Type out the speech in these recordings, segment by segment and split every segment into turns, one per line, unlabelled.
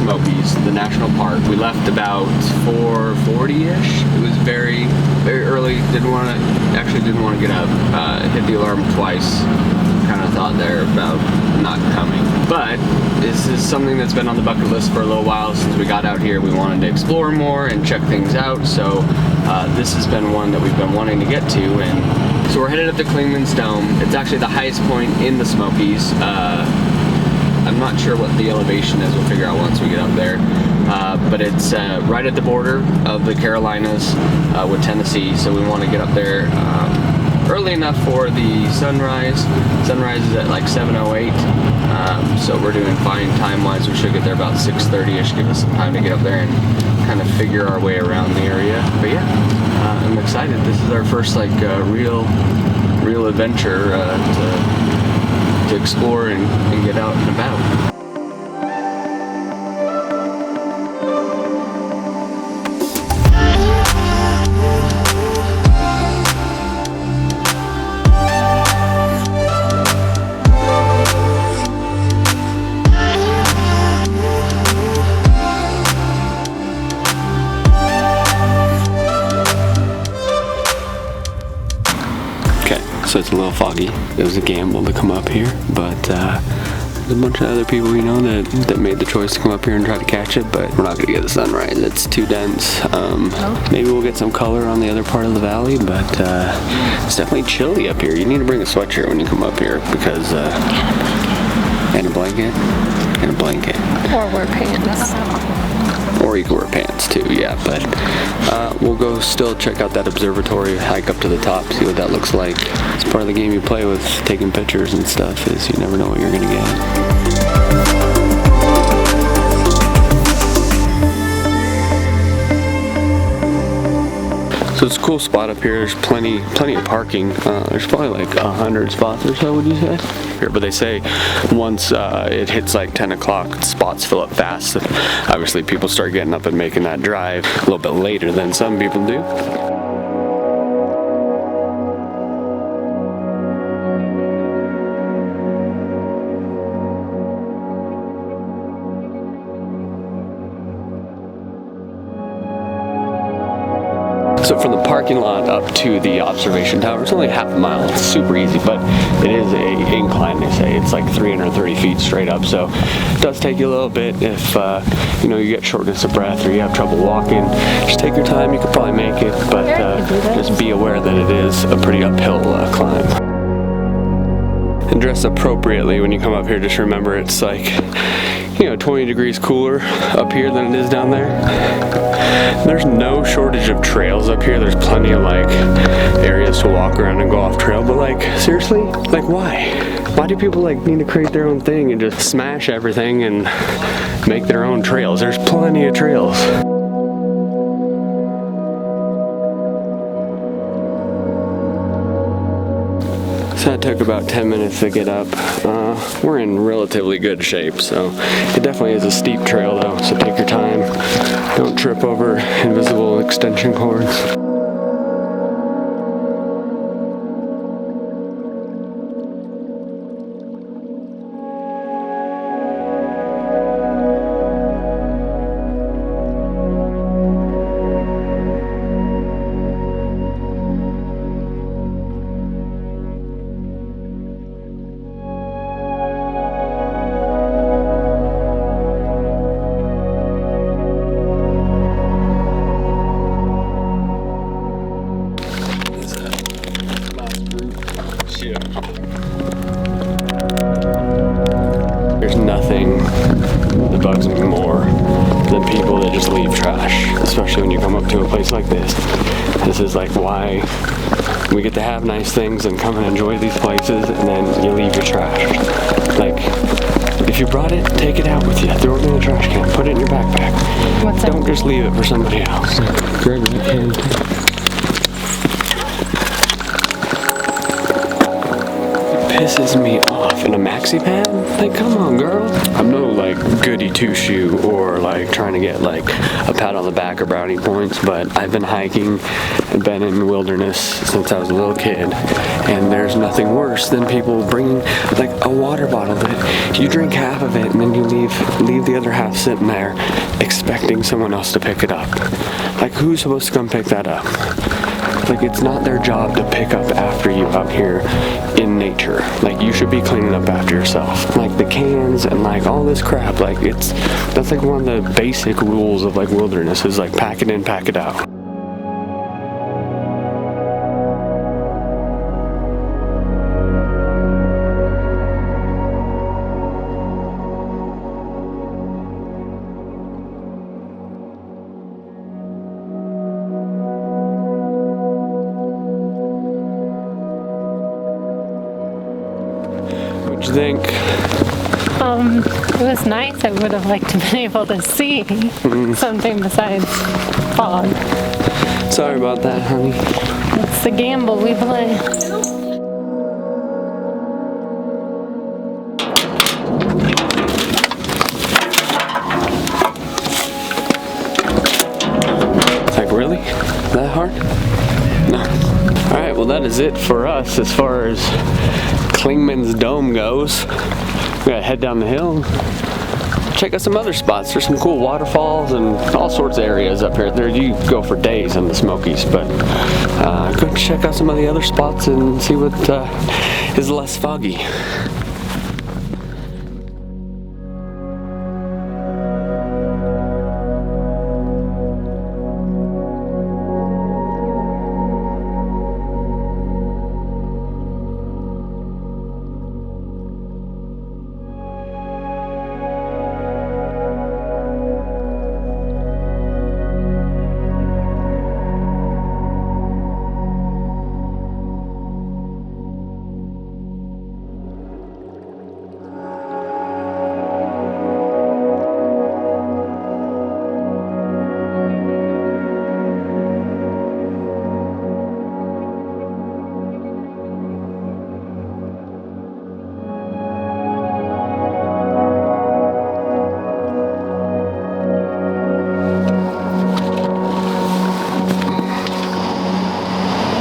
Smokies, the national park. We left about 4:40-ish. It was very, very early. Didn't want to get up. Hit the alarm twice. Kind of thought there about not coming. But this is something that's been on the bucket list for a little while since we got out here. We wanted to explore more and check things out. So this has been one that we've been wanting to get to. And so we're headed up to Clingmans Dome. It's actually the highest point in the Smokies. I'm not sure what the elevation is. We'll figure out once we get up there. But it's right at the border of the Carolinas with Tennessee. So we want to get up there early enough for the sunrise. Sunrise is at like 7:08. So we're doing fine time-wise. We should get there about 6:30-ish. Give us some time to get up there and kind of figure our way around the area. But yeah, I'm excited. This is our first like real adventure to explore and get out and about. So it's a little foggy. It was a gamble to come up here, but there's a bunch of other people we know that made the choice to come up here and try to catch it, but we're not gonna get the sunrise. It's too dense. Maybe we'll get some color on the other part of the valley, but it's definitely chilly up here. You need to bring a sweatshirt when you come up here because and a blanket.
Or wear pants.
Or you can wear pants too, yeah, but we'll go still check out that observatory, hike up to the top, see what that looks like. It's part of the game you play with taking pictures and stuff, is you never know what you're gonna get. So it's a cool spot up here. There's plenty of parking. There's probably like 100 spots or so, would you say? Here, but they say once it hits like 10 o'clock, spots fill up fast. And obviously people start getting up and making that drive a little bit later than some people do. So from the parking lot up to the observation tower, it's only half a mile. It's super easy, but it is a incline, they say. It's like 330 feet straight up, so it does take you a little bit if you know, you get shortness of breath or you have trouble walking. Just take your time, you could probably make it, but just be aware that it is a pretty uphill climb. And dress appropriately when you come up here. Just remember it's like, you know, 20 degrees cooler up here than it is down there. There's no shortage of trails up here. There's plenty of like areas to walk around and go off trail, but like seriously, like why? Why do people like need to create their own thing and just smash everything and make their own trails? There's plenty of trails. So that took about 10 minutes to get up. We're in relatively good shape, so it definitely is a steep trail though, so take your time. Don't trip over invisible extension cords. There's nothing that bugs me more than people that just leave trash, especially when you come up to a place like this. This is like why we get to have nice things and come and enjoy these places, and then you leave your trash. Like, if you brought it, take it out with you. Throw it in the trash can. Put it in your backpack. Don't just leave it for somebody else. Grab that can too. Pisses me off
in a maxi pad? Like, come on, girl. I'm no like goody two-shoe or like trying to get like a pat on the back or brownie points, but I've been hiking and been in the wilderness since I was a little kid, and there's nothing worse than people bringing like a water bottle that you drink half of it and then you leave the other half sitting there expecting someone else to pick it up. Like, who's supposed to come pick that up? Like, it's not their job to pick up after you out here in nature. Like, you should be cleaning up after yourself. Like, the cans and like all this crap, like that's like one of the basic rules of like wilderness is like pack it in, pack it out. What'd you think?
It was nice. I would have liked to been able to see something besides fog.
Sorry about that, honey.
It's the gamble we play.
It's like, really? That hard? No. Alright, well that is it for us as far as Clingmans Dome goes. We gotta head down the hill, check out some other spots. There's some cool waterfalls and all sorts of areas up here. There you go for days in the Smokies, but go check out some of the other spots and see what is less foggy.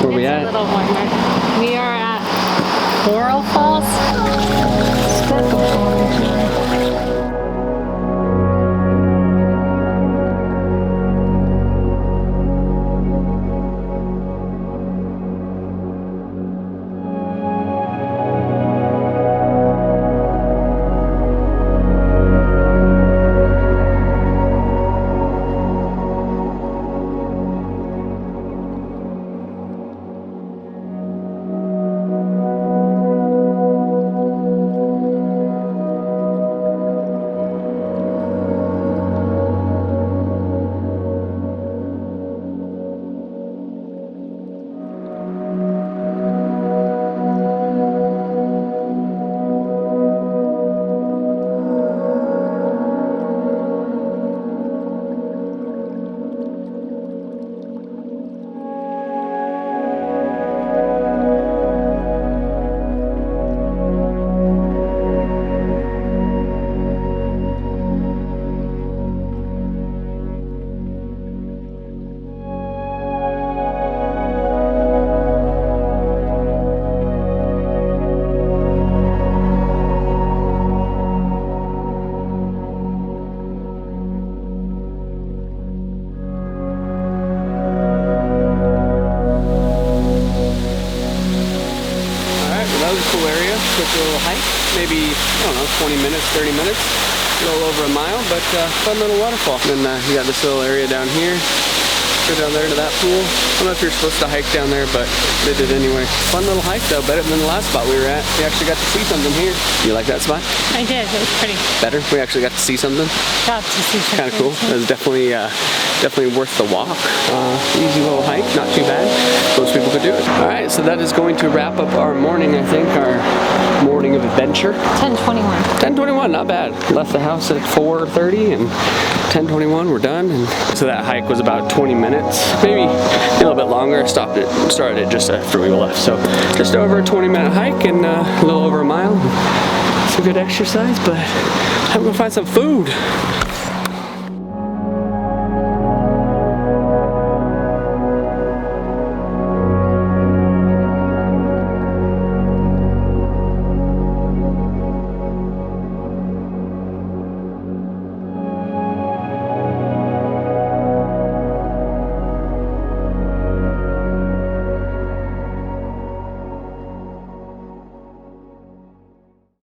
Where we at?
A little warmer. We are at Laurel Falls.
cool area. Quick little hike, maybe, I don't know, 20 minutes, 30 minutes. A little over a mile, but fun little waterfall. And then you got this little area down here. Go down there to that pool. I don't know if you're supposed to hike down there, but they did anyway. Fun little hike though, better than the last spot we were at. We actually got to see something here. You like that spot?
I did, it was pretty.
Better? We actually got to see something?
Got to see something.
Kind of cool. It was definitely definitely worth the walk. Easy little hike, not too bad. Most people could do it. All right, so that is going to wrap up our morning, I think, our morning of adventure.
10:21.
10:21, not bad. Left the house at 4:30 and 10:21 we're done. And so that hike was about 20 minutes, maybe a little bit longer. Started it just after we left. So just over a 20-minute hike and a little over a mile. Some good exercise, but I'm gonna find some food.